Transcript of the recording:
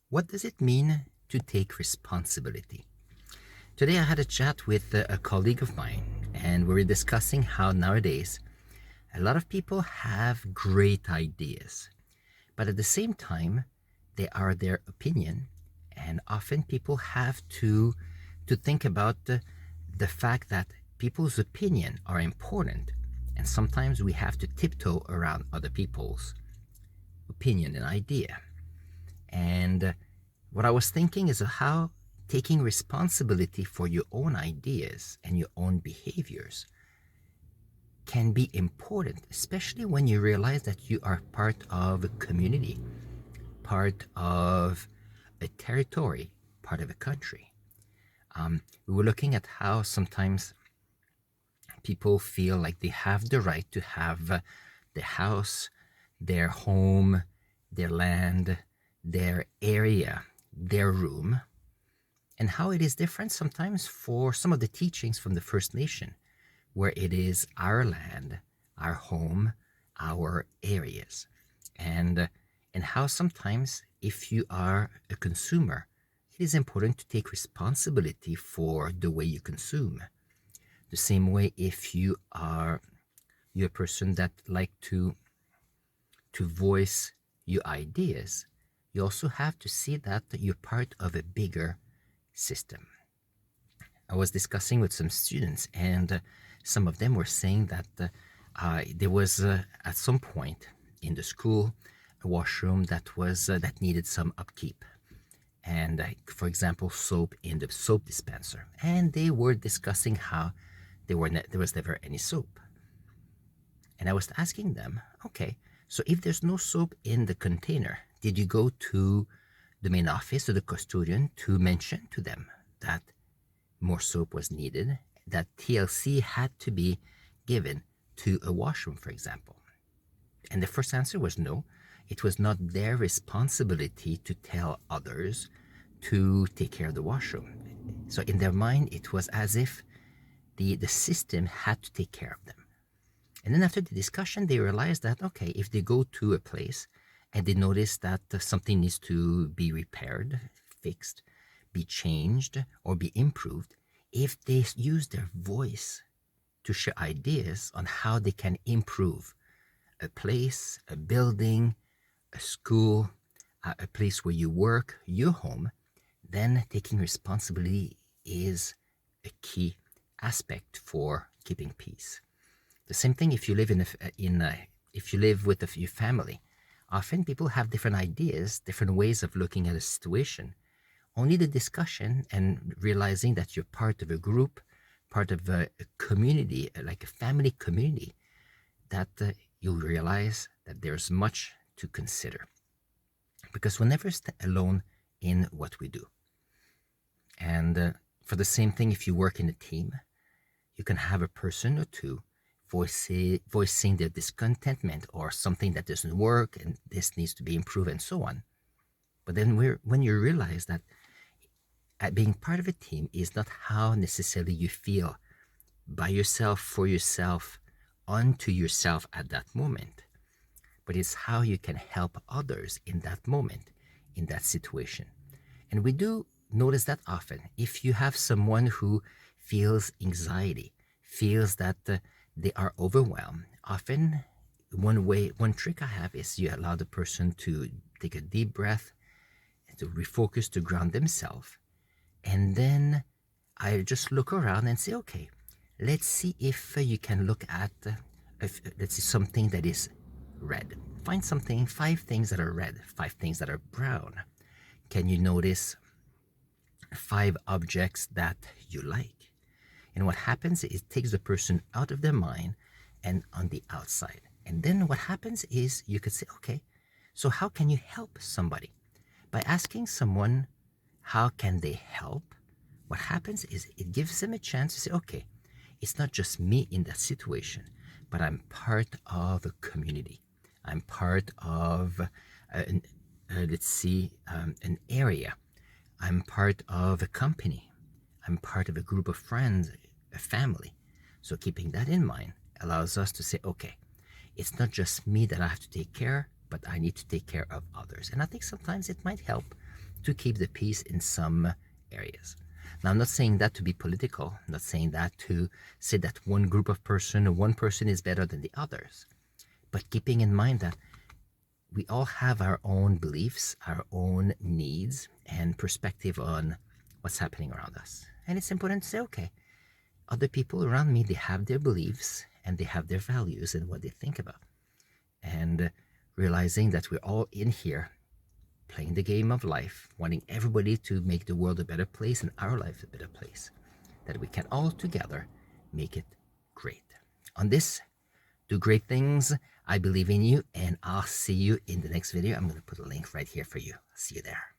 What does it mean to take responsibility? Today I had a chat with a colleague of mine, and we were discussing how nowadays a lot of people have great ideas, but at the same time, they are their opinion, and often people have to think about the fact that people's opinion are important, and sometimes we have to tiptoe around other people's opinion and idea. And what I was thinking is how taking responsibility for your own ideas and your own behaviors can be important, especially when you realize that you are part of a community, part of a territory, part of a country. We were looking at how sometimes people feel like they have the right to have their house, their home, their land, their area, their room, and how it is different sometimes for some of the teachings from the First Nation, where it is our land, our home, our areas, and and how sometimes if you are a consumer, it is important to take responsibility for the way you consume. The same way if you're a person that like to voice your ideas, you also have to see that you're part of a bigger system. I was discussing with some students, and some of them were saying that there was at some point in the school a washroom that needed some upkeep, and for example, soap in the soap dispenser, and they were discussing how there was never any soap. And I was asking them, okay, so if there's no soap in the container, did you go to the main office or the custodian to mention to them that more soap was needed, that TLC had to be given to a washroom, for example? And the first answer was no. It was not their responsibility to tell others to take care of the washroom. So in their mind, it was as if the system had to take care of them. And then after the discussion, they realized that, okay, if they go to a place and they notice that something needs to be repaired, fixed, be changed, or be improved, if they use their voice to share ideas on how they can improve a place, a building, a school, a place where you work, your home, then taking responsibility is a key aspect for keeping peace. The same thing if you live if you live with your family. Often people have different ideas, different ways of looking at a situation. Only the discussion and realizing that you're part of a group, part of a community, like a family community, that you'll realize that there's much to consider. Because we're never alone in what we do. And for the same thing, if you work in a team, you can have a person or two voicing their discontentment or something that doesn't work and this needs to be improved and so on. But then when you realize that being part of a team is not how necessarily you feel by yourself, for yourself, unto yourself at that moment, but it's how you can help others in that moment, in that situation. And we do notice that often. If you have someone who feels anxiety, feels that they are overwhelmed, often one trick I have is you allow the person to take a deep breath, to refocus, to ground themselves. And then I just look around and say, okay, let's see if you can look at, let's see something that is red. Find something, 5 things that are red, 5 things that are brown. Can you notice 5 objects that you like? And what happens is it takes the person out of their mind and on the outside. And then what happens is you could say, okay, so how can you help somebody? By asking someone, how can they help? What happens is it gives them a chance to say, okay, it's not just me in that situation, but I'm part of a community. I'm part of, an area. I'm part of a company. I'm part of a group of friends, a family. So keeping that in mind allows us to say, okay, it's not just me that I have to take care, but I need to take care of others. And I think sometimes it might help to keep the peace in some areas. Now, I'm not saying that to be political. I'm not saying that to say that one group of person or one person is better than the others. But keeping in mind that we all have our own beliefs, our own needs, and perspective on what's happening around us. And it's important to say, okay, other people around me, they have their beliefs and they have their values and what they think about. And realizing that we're all in here playing the game of life, wanting everybody to make the world a better place and our life a better place, that we can all together make it great. On this, do great things. I believe in you, and I'll see you in the next video. I'm going to put a link right here for you. See you there.